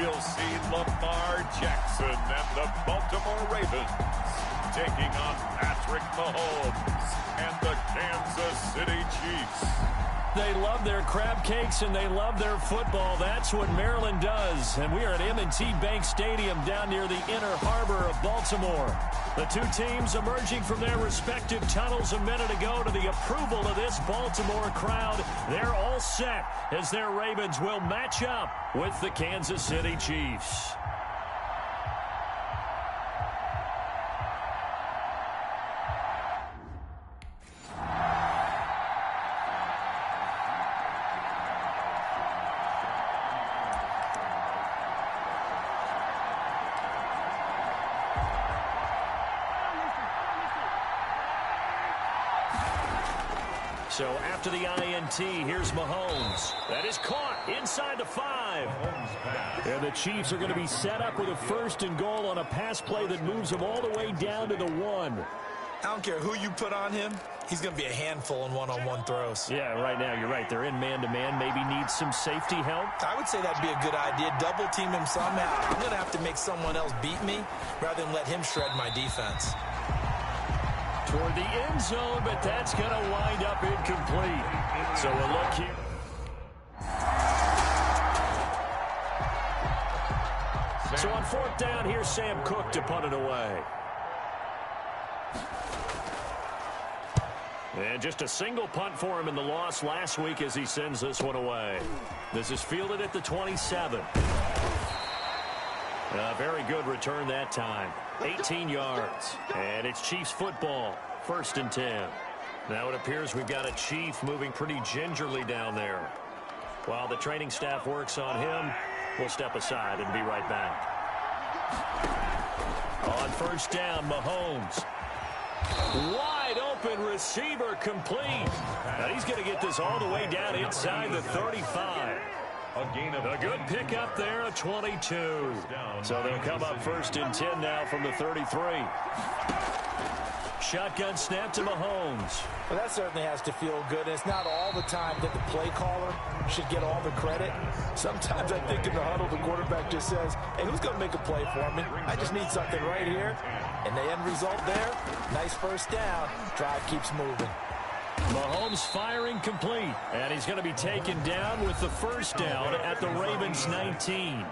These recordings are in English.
we'll see Lamar Jackson and the Baltimore Ravens taking on Patrick Mahomes and the Kansas City Chiefs. They love their crab cakes and they love their football. That's what Maryland does. And we are at M&T Bank Stadium down near the inner harbor of Baltimore. The two teams emerging from their respective tunnels a minute ago to the approval of this Baltimore crowd. They're all set as their Ravens will match up with the Kansas City Chiefs. So after the INT, here's Mahomes. That is caught inside the 5. And the Chiefs are going to be set up with a 1st and goal on a pass play that moves them all the way down to the 1. I don't care who you put on him. He's going to be a handful in one-on-one throws. Yeah, right now, you're right. They're in man-to-man. Maybe needs some safety help. I would say that'd be a good idea. Double-team him somehow. I'm going to have to make someone else beat me rather than let him shred my defense. Toward the end zone, but that's going to wind up incomplete. So a look here. So on 4th down, here's Sam Cook to punt it away. And just a single punt for him in the loss last week as he sends this one away. This is fielded at the 27. A very good return that time. 18 yards. And it's Chiefs football. 1st and 10. Now it appears we've got a Chief moving pretty gingerly down there. While the training staff works on him, we'll step aside and be right back. On 1st down, Mahomes. Wide open receiver complete. Now he's going to get this all the way down inside the 35. A good pickup there, a 22. So they'll come up 1st and 10 now from the 33. Shotgun snap to Mahomes. Well, that certainly has to feel good. It's not all the time that the play caller should get all the credit. Sometimes I think in the huddle, the quarterback just says, hey, who's going to make a play for me? I just need something right here. And the end result there, nice 1st down. Drive keeps moving. Mahomes firing complete, and he's going to be taken down with the 1st down at the Ravens 19.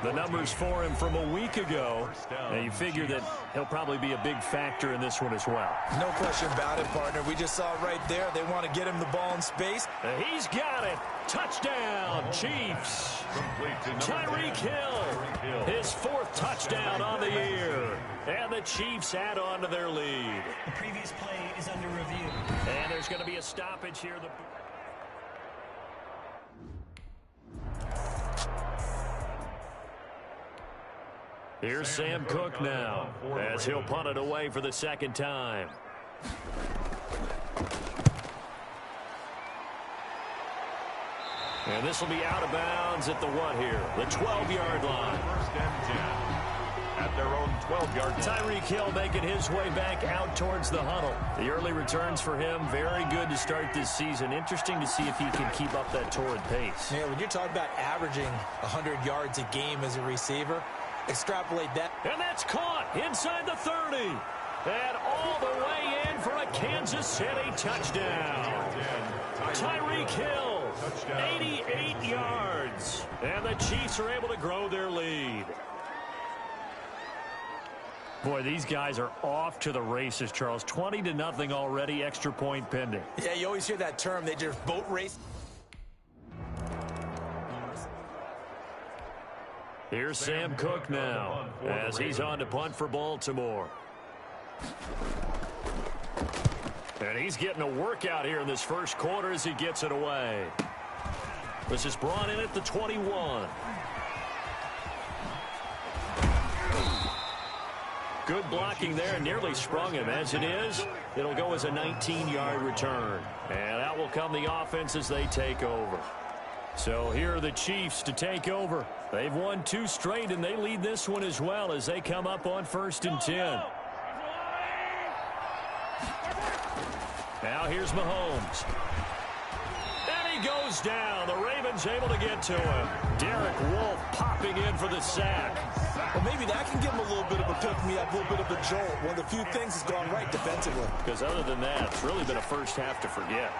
The numbers for him from a week ago, and you figure that he'll probably be a big factor in this one as well. No question about it, partner. We just saw right there they want to get him the ball in space. He's got it. Touchdown, Chiefs. Tyreek Hill, his 4th touchdown on the year. And the Chiefs add on to their lead. The previous play is under review. And there's going to be a stoppage here. Here's Sam Cook now as he'll punt it away for the 2nd time. And this will be out of bounds at the what here? The 12-yard line. 1st and 10 at their own 12-yard line. Tyreek Hill making his way back out towards the huddle. The early returns for him, very good to start this season. Interesting to see if he can keep up that torrid pace. Yeah, when you're talking about averaging 100 yards a game as a receiver, extrapolate that. And that's caught inside the 30. And all the way in for a Kansas City touchdown. Tyreek Hill, 88 yards. And the Chiefs are able to grow their lead. Boy, these guys are off to the races, Charles. 20-0 already, extra point pending. Yeah, you always hear that term. They just boat race. Here's Sam Cook now as he's on to punt for Baltimore. And he's getting a workout here in this 1st quarter as he gets it away. This is brought in at the 21. Good blocking there, nearly sprung him. As it is, it'll go as a 19-yard return. And out will come the offense as they take over. So here are the Chiefs to take over. They've won 2 straight, and they lead this one as well as they come up on 1st and 10. Now here's Mahomes. And he goes goes down. The Ravens able to get to him. Derek Wolfe popping in for the sack. Well, maybe that can give him a little bit of a pick-me-up, a little bit of a jolt. One of the few things that's gone right defensively. Because other than that, it's really been a first half to forget.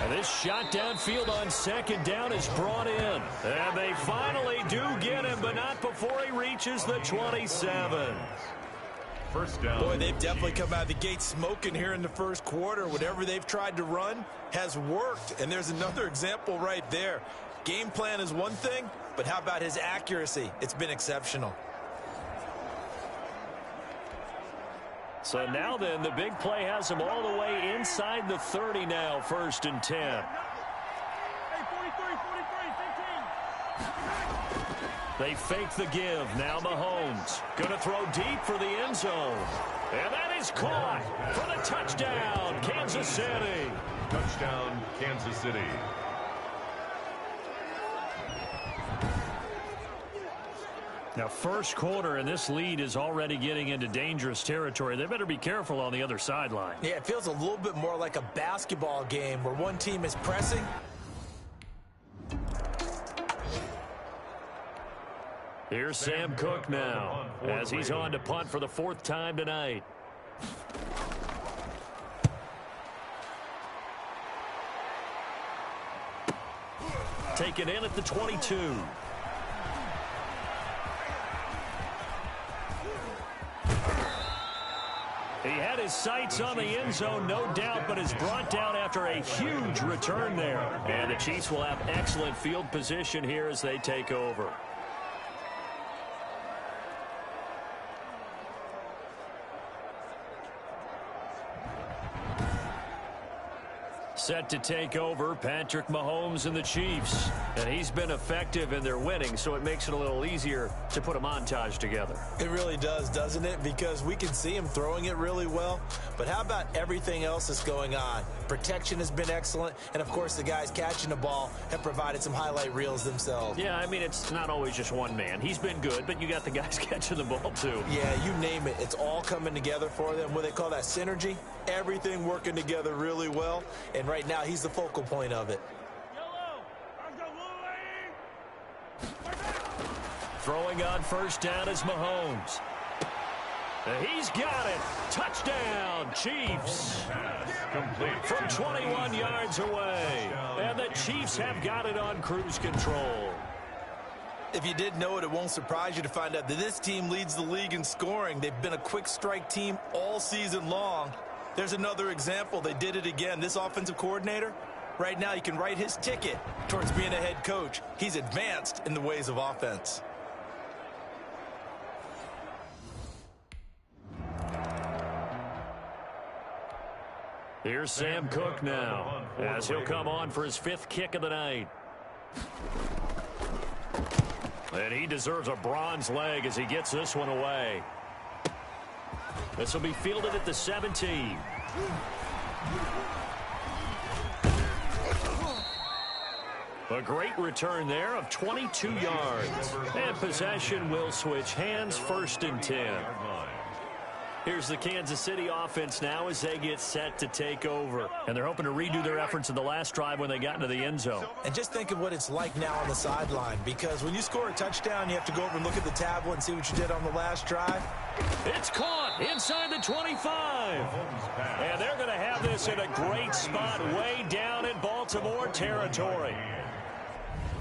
And this shot downfield on second down is brought in. And they finally do get him, but not before he reaches the 27. First down. Boy, they've definitely come out of the gate smoking here in the first quarter. Whatever they've tried to run has worked. And there's another example right there. Game plan is one thing, but how about his accuracy? It's been exceptional. So now then, the big play has him all the way inside the 30 now, 1st and 10. Hey, 43, 15. They fake the give. Now Mahomes going to throw deep for the end zone. And that is caught for the touchdown, Kansas City. Touchdown, Kansas City. Now, first quarter, and this lead is already getting into dangerous territory. They better be careful on the other sideline. Yeah, it feels a little bit more like a basketball game where one team is pressing. Here's Sam Cook now as he's on to punt for the 4th time tonight. Taken in at the 22. He had his sights on the end zone, no doubt, but is brought down after a huge return there. And the Chiefs will have excellent field position here as they take over. Set to take over, Patrick Mahomes and the Chiefs. And he's been effective in their winning, so it makes it a little easier to put a montage together. It really does, doesn't it? Because we can see him throwing it really well. But how about everything else that's going on? Protection has been excellent. And, of course, the guys catching the ball have provided some highlight reels themselves. Yeah, I mean, it's not always just one man. He's been good, but you got the guys catching the ball, too. Yeah, you name it. It's all coming together for them. What they call that synergy. Everything working together really well. And right now, he's the focal point of it. Throwing on first down is Mahomes. He's got it. Touchdown, Chiefs. Complete. From 21 yards away. And the Chiefs have got it on cruise control. If you didn't know it, it won't surprise you to find out that this team leads the league in scoring. They've been a quick strike team all season long. There's another example. They did it again. This offensive coordinator, right now you can write his ticket towards being a head coach. He's advanced in the ways of offense. Here's Sam Cook now as he'll come on for his 5th kick of the night. And he deserves a bronze leg as he gets this one away. This will be fielded at the 17. A great return there of 22 yards. And possession will switch hands, 1st and 10. Here's the Kansas City offense now as they get set to take over. And they're hoping to redo their efforts in the last drive when they got into the end zone. And just think of what it's like now on the sideline, because when you score a touchdown, you have to go over and look at the tablet and see what you did on the last drive. It's caught inside the 25. And they're going to have this in a great spot way down in Baltimore territory.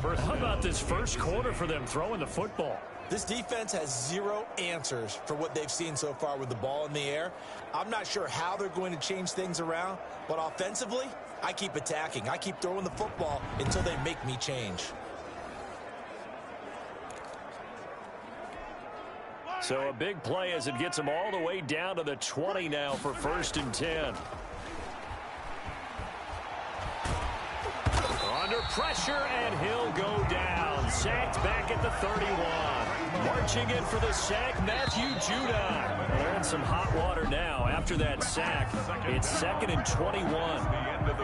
How about this first quarter for them throwing the football? This defense has zero answers for what they've seen so far with the ball in the air. I'm not sure how they're going to change things around, but offensively, I keep attacking. I keep throwing the football until they make me change. So a big play as it gets them all the way down to the 20 now for 1st and 10. Under pressure, and he'll go down. Sacked back at the 31. Marching in for the sack, Matthew Judon. They're in some hot water now after that sack. It's 2nd and 21.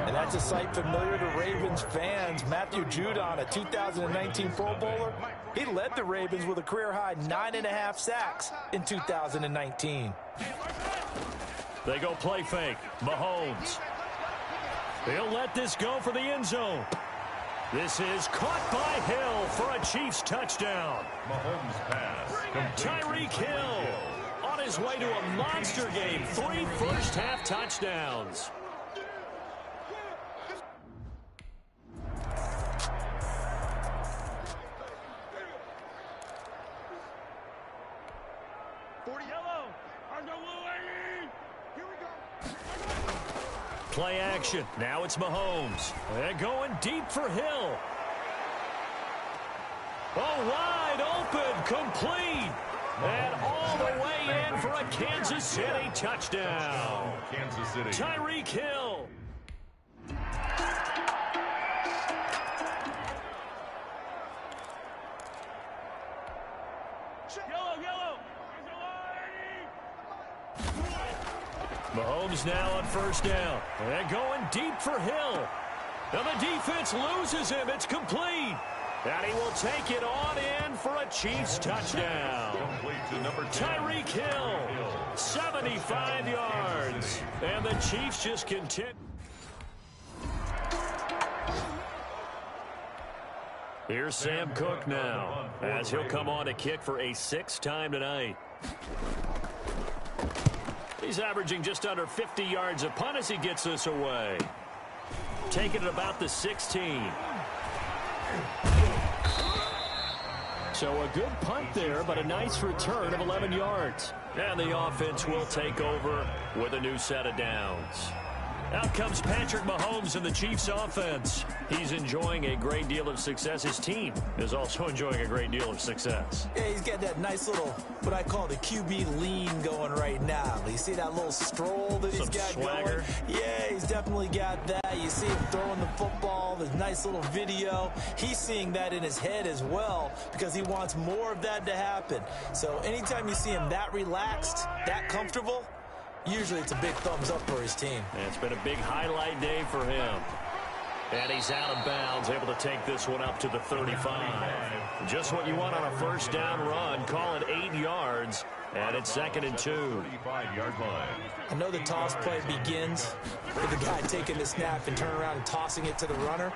And that's a sight familiar to Ravens fans. Matthew Judon, a 2019 Pro Bowler, he led the Ravens with a career-high 9.5 sacks in 2019. They go play fake. Mahomes. He'll let this go for the end zone. This is caught by Hill for a Chiefs touchdown. Mahomes pass. Tyreek Hill on his way to a monster game. 3 first-half touchdowns. Play action. Now it's Mahomes. They're going deep for Hill. Oh, wide open, complete. And all the way in for a Kansas City touchdown. Kansas City. Tyreek Hill. Mahomes now on first down. They're going deep for Hill. Now the defense loses him. It's complete. And he will take it on in for a Chiefs touchdown. Tyreek Hill, 75 yards. And the Chiefs just continue. Here's Sam Cook now, as he'll come on to kick for a 6th time tonight. He's averaging just under 50 yards a punt as he gets this away. Taking it about the 16. So a good punt there, but a nice return of 11 yards. And the offense will take over with a new set of downs. Out comes Patrick Mahomes and the Chiefs offense. He's enjoying a great deal of success. His team is also enjoying a great deal of success. Yeah, he's got that nice little, what I call the QB lean going right now. You see that little stroll that he's got swagger going? Yeah, he's definitely got that. You see him throwing the football, the nice little video. He's seeing that in his head as well because he wants more of that to happen. So anytime you see him that relaxed, that comfortable, usually it's a big thumbs up for his team. And it's been a big highlight day for him. And he's out of bounds, able to take this one up to the 35. Just what you want on a first down run. Call it 8 yards, and it's 2nd and 2. 35-yard line. I know the toss play begins with the guy taking the snap and turning around and tossing it to the runner.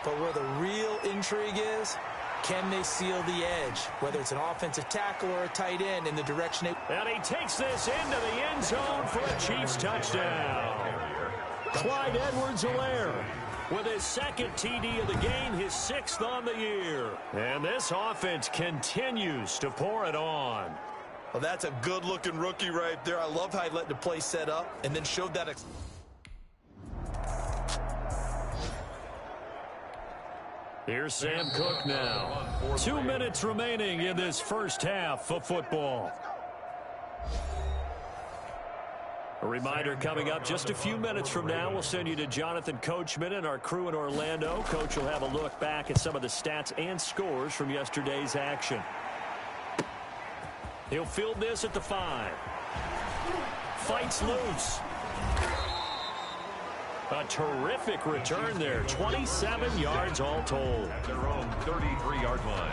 But where the real intrigue is, can they seal the edge, whether it's an offensive tackle or a tight end in the direction they... And he takes this into the end zone for a Chiefs touchdown. Clyde Edwards-Helaire with his 2nd TD of the game, his 6th on the year. And this offense continues to pour it on. Well, that's a good-looking rookie right there. I love how he let the play set up and then showed that... Here's Sam Cook now. 2 minutes remaining in this first half of football. A reminder coming up just a few minutes from now. We'll send you to Jonathan Coachman and our crew in Orlando. Coach will have a look back at some of the stats and scores from yesterday's action. He'll field this at the 5. Fights loose. A terrific return there. 27 yards all told. At their own 33-yard line.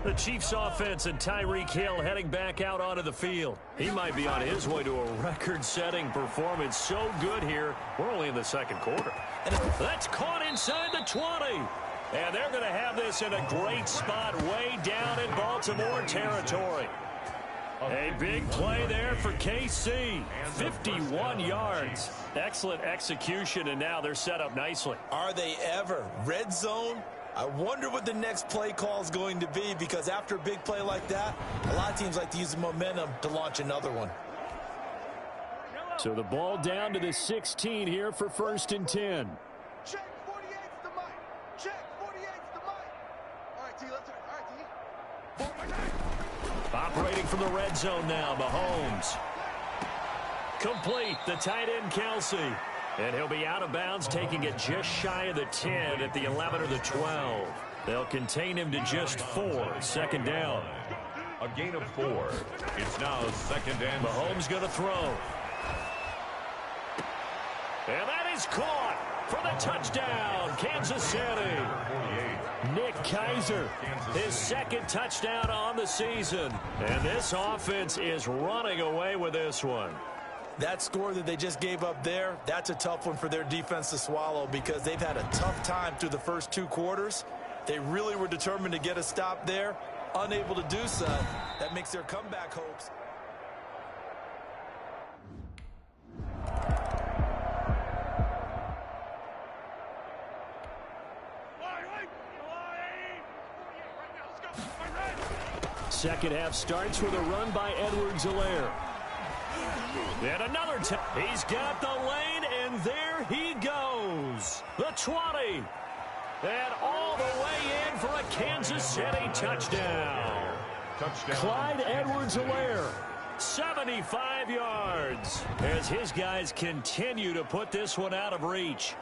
The Chiefs offense and Tyreek Hill heading back out onto the field. He might be on his way to a record-setting performance. So good here. We're only in the 2nd quarter. That's caught inside the 20. And they're going to have this in a great spot way down in Baltimore territory. A big play there for KC. 51 yards. Excellent execution, and now they're set up nicely. Are they ever? Red zone? I wonder what the next play call is going to be, because after a big play like that, a lot of teams like to use the momentum to launch another one. So the ball down to the 16 here for 1st and 10. Check 48's the mic. Check 48's the mic. All right, T, let's turn. All right, T. Operating from the red zone now, Mahomes. Complete, the tight end Kelsey. And he'll be out of bounds, taking it just shy of the 10 at the 11 or the 12. They'll contain him to just 4. 2nd down. A gain of 4. It's now 2nd and... Mahomes going to throw. And that is caught for the touchdown, Kansas City. Nick Kaiser, his second touchdown on the season. And this offense is running away with this one. That score that they just gave up there, that's a tough one for their defense to swallow because they've had a tough time through the first 2 quarters. They really were determined to get a stop there, unable to do so. That makes their comeback hopes. Second half starts with a run by Edwards-Helaire. And another time. He's got the lane, and there he goes. The 20. And all the way in for a Kansas City touchdown. Clyde Edwards-Helaire, 75 yards, as his guys continue to put this one out of reach.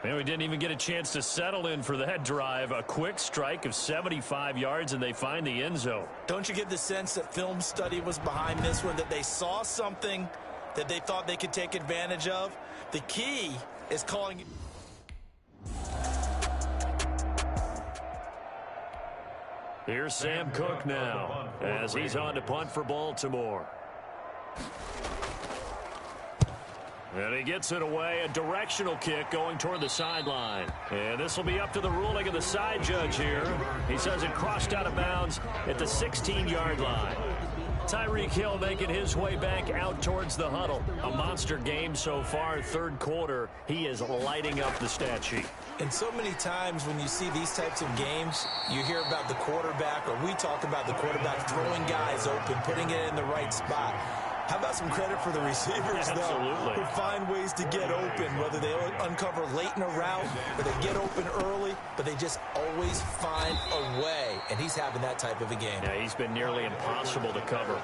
And we didn't even get a chance to settle in for that drive. A quick strike of 75 yards, and they find the end zone. Don't you get the sense that film study was behind this one, that they saw something that they thought they could take advantage of? The key is calling. Here's Sam Cook now, as he's on to punt for Baltimore. And he gets it away, a directional kick going toward the sideline. And this will be up to the ruling of the side judge here. He says it crossed out of bounds at the 16-yard line. Tyreek Hill making his way back out towards the huddle. A monster game so far, third quarter. He is lighting up the stat sheet. And so many times when you see these types of games, you hear about the quarterback, or we talk about the quarterback throwing guys open, putting it in the right spot. How about some credit for the receivers, though, who find ways to get open, whether they uncover late in a route or they get open early, but they just always find a way. And he's having that type of a game. Yeah, he's been nearly impossible to cover.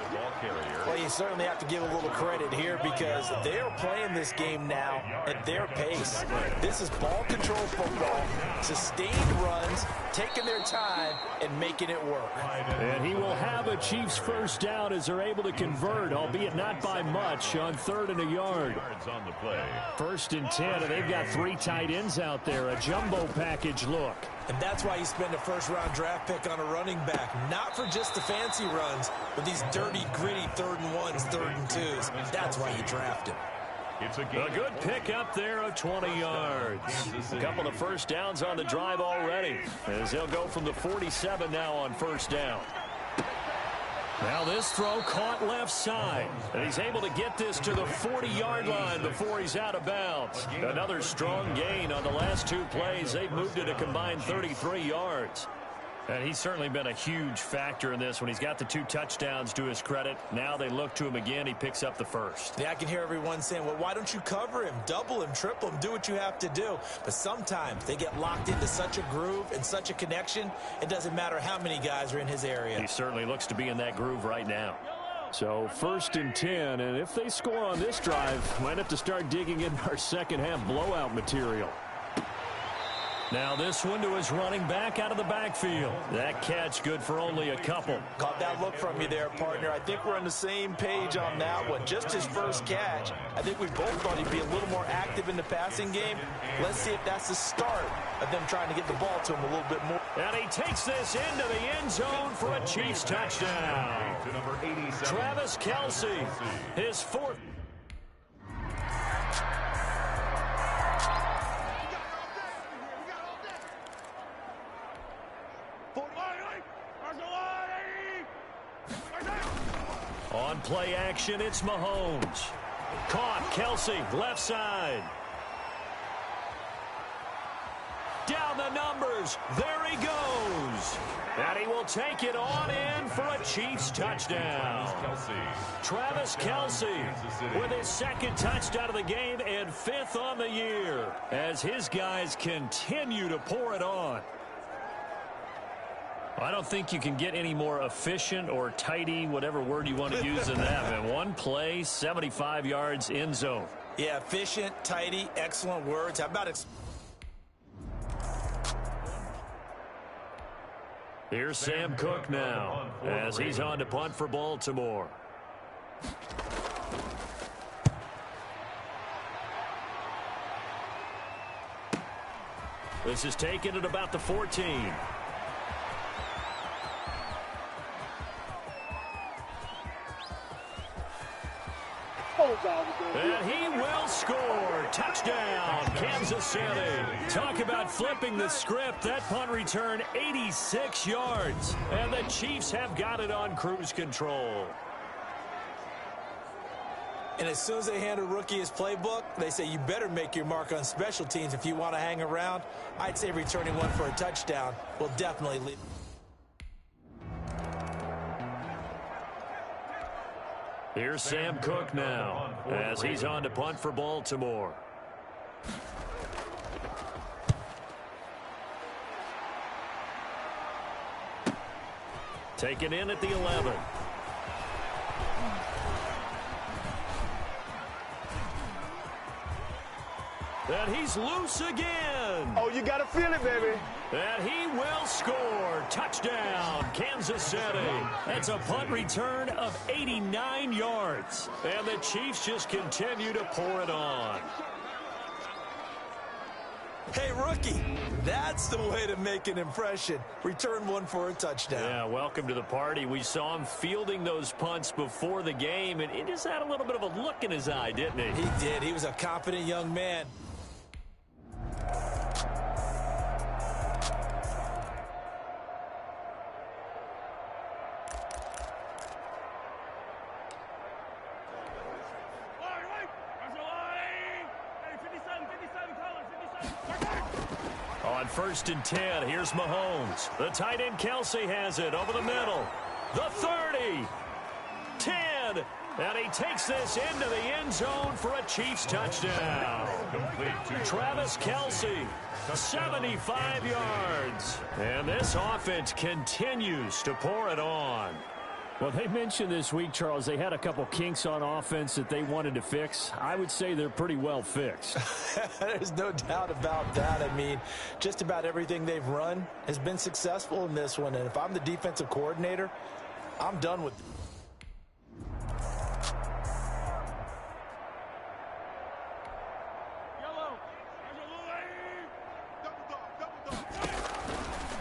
Well, you certainly have to give a little credit here because they are playing this game now at their pace. This is ball control football, sustained runs, taking their time, and making it work. And he will have a Chiefs first down as they're able to convert, albeit not by much, on 3rd and a yard. First and 10, and they've got 3 tight ends out there, a jumbo package look. And that's why you spend a first-round draft pick on a running back, not for just the fancy runs, but these dirty, gritty 3rd and 1s, 3rd and 2s. That's why you draft him. A good pick up there of 20 yards. A couple of first downs on the drive already, as he'll go from the 47 now on first down. Now this throw caught left side, and he's able to get this to the 40-yard line before he's out of bounds. Another strong gain on the last 2 plays. They've moved it a combined 33 yards. And he's certainly been a huge factor in this when he's got the 2 touchdowns to his credit. Now they look to him again. He picks up the first. Yeah, I can hear everyone saying, well, why don't you cover him, double him, triple him, do what you have to do. But sometimes they get locked into such a groove and such a connection, it doesn't matter how many guys are in his area. He certainly looks to be in that groove right now. So 1st and 10, and if they score on this drive, might have to start digging into our second half blowout material. Now this one to his running back out of the backfield. That catch good for only a couple. Caught that look from you there, partner. I think we're on the same page on that one. Just his first catch. I think we both thought he'd be a little more active in the passing game. Let's see if that's the start of them trying to get the ball to him a little bit more. And he takes this into the end zone for a Chiefs touchdown. Travis Kelce, his 4th. On play action, it's Mahomes. Caught, Kelce, left side. Down the numbers, there he goes. And he will take it on in for a Chiefs touchdown. Travis Kelce with his 2nd touchdown of the game and 5th on the year as his guys continue to pour it on. I don't think you can get any more efficient or tidy, whatever word you want to use in that. Man, 1 play, 75 yards, end zone. Yeah, efficient, tidy, excellent words. How about it? Here's Sam Cook now, as he's on to punt for Baltimore. This is taken at about the 14. And he will score. Touchdown, Kansas City. Talk about flipping the script. That punt return, 86 yards. And the Chiefs have got it on cruise control. And as soon as they hand a rookie his playbook, they say you better make your mark on special teams if you want to hang around. I'd say returning one for a touchdown will definitely lead. Here's Sam Cook now as he's on to punt for Baltimore. Taken in at the 11. And he's loose again. Oh, you got to feel it, baby. And he will score. Touchdown, Kansas City. That's a punt return of 89 yards. And the Chiefs just continue to pour it on. Hey, rookie, that's the way to make an impression. Return one for a touchdown. Yeah, welcome to the party. We saw him fielding those punts before the game, and he just had a little bit of a look in his eye, didn't he? He did. He was a confident young man. On 1st and 10, here's Mahomes. The tight end Kelsey has it over the middle. The 30, 10, and he takes this into the end zone for a Chiefs touchdown. Travis Kelsey, 75 yards. And this offense continues to pour it on. Well, they mentioned this week, Charles, they had a couple kinks on offense that they wanted to fix. I would say they're pretty well fixed. There's no doubt about that. I mean, just about everything they've run has been successful in this one. And if I'm the defensive coordinator, I'm done with it.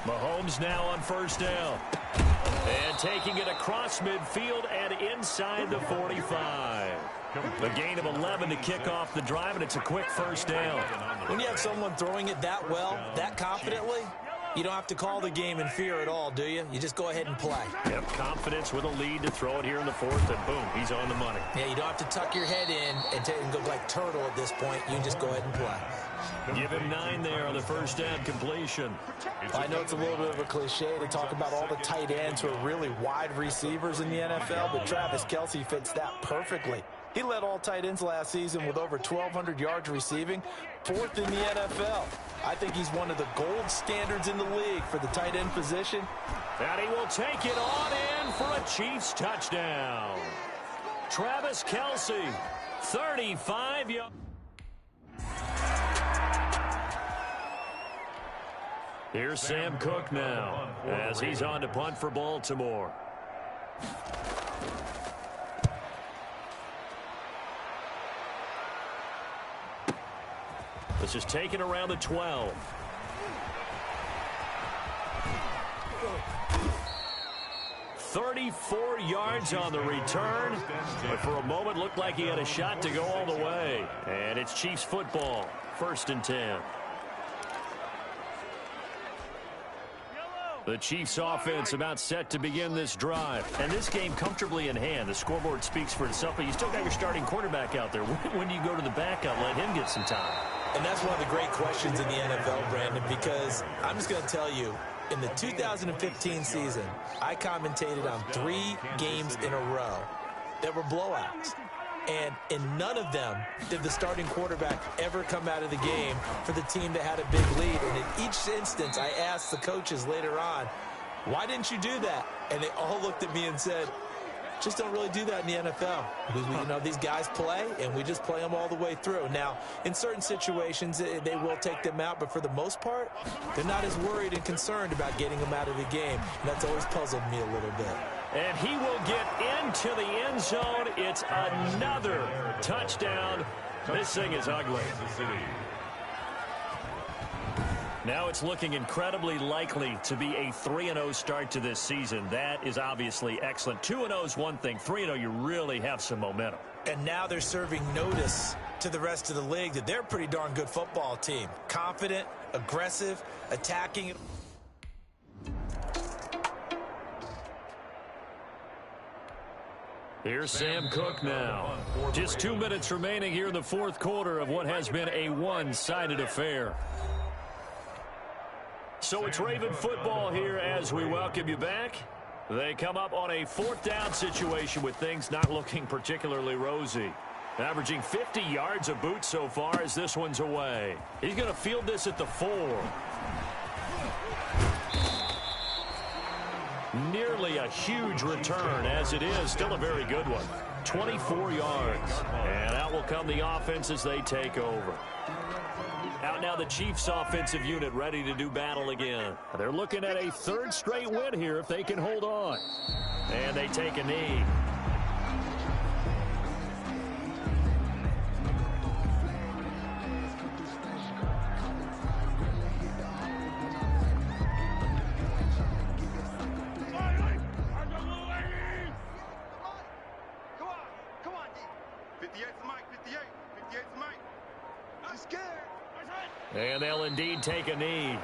Mahomes now on 1st down. And taking it across midfield and inside the 45. A gain of 11 to kick off the drive, and it's a quick 1st down. When you have someone throwing it that well, that confidently, you don't have to call the game in fear at all, do you? You just go ahead and play. Yep, confidence with a lead to throw it here in the 4th, and boom, he's on the money. Yeah, you don't have to tuck your head in and go like turtle at this point. You can just go ahead and play. Give him 9 there on the 1st down completion. I know it's a little bit of a cliche to talk about all the tight ends who are really wide receivers in the NFL, but Travis Kelsey fits that perfectly. He led all tight ends last season with over 1,200 yards receiving, 4th in the NFL. I think he's one of the gold standards in the league for the tight end position. And he will take it on in for a Chiefs touchdown. Travis Kelsey, 35 yards. Here's Sam Cook now as he's on to punt for Baltimore. This is taken around the 12. $34 yards on the return, but for a moment looked like he had a shot to go all the way. And it's Chiefs football, 1st and 10. The Chiefs offense about set to begin this drive. And this game comfortably in hand. The scoreboard speaks for itself, but you still got your starting quarterback out there. When do you go to the backup, let him get some time? And that's one of the great questions in the NFL, Brandon, because I'm just going to tell you, in the 2015 season, I commentated on 3 games in a row that were blowouts. And in none of them did the starting quarterback ever come out of the game for the team that had a big lead. And in each instance, I asked the coaches later on, why didn't you do that? And they all looked at me and said, just don't really do that in the NFL. Because, these guys play, and we just play them all the way through. Now, in certain situations, they will take them out. But for the most part, they're not as worried and concerned about getting them out of the game. And that's always puzzled me a little bit. And he will get into the end zone. It's another touchdown. This thing is ugly. Now it's looking incredibly likely to be a 3-0 start to this season. That is obviously excellent. 2-0 is one thing. 3-0, you really have some momentum. And now they're serving notice to the rest of the league that they're a pretty darn good football team. Confident, aggressive, attacking. Here's Sam Cook now. Just 2 minutes remaining here in the fourth quarter of what has been a one-sided affair. So it's Raven football here as we welcome you back. They come up on a fourth down situation with things not looking particularly rosy. Averaging 50 yards a boot so far as this one's away. He's going to field this at the 4. Nearly a huge return as it is. Still a very good one. 24 yards. And out will come the offense as they take over. Out now the Chiefs offensive unit ready to do battle again. They're looking at a third straight win here if they can hold on. And they take a knee. Come on, D. 58's Mike, 58's Mike. She's scared. And they'll indeed take a knee.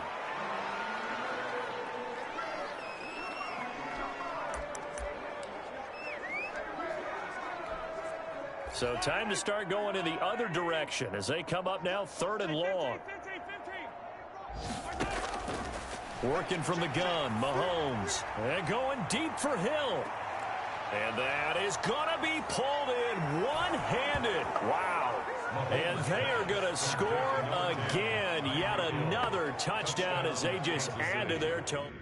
So time to start going in the other direction as they come up now 3rd and long. Working from the gun, Mahomes. And going deep for Hill. And that is going to be pulled in one-handed. Wow. And they are going to score again. Yet another touchdown as they just add to their total.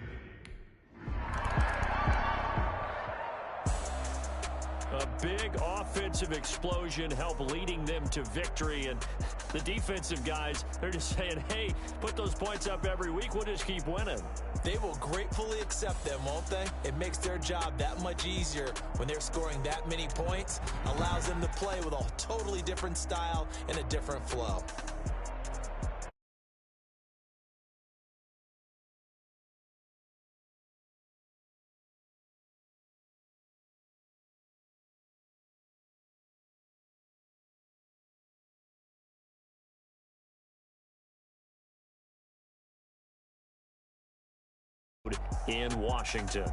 A big offensive explosion help leading them to victory. And the defensive guys, they're just saying, hey, put those points up every week. We'll just keep winning. They will gratefully accept them, won't they? It makes their job that much easier when they're scoring that many points. Allows them to play with a totally different style and a different flow. In Washington.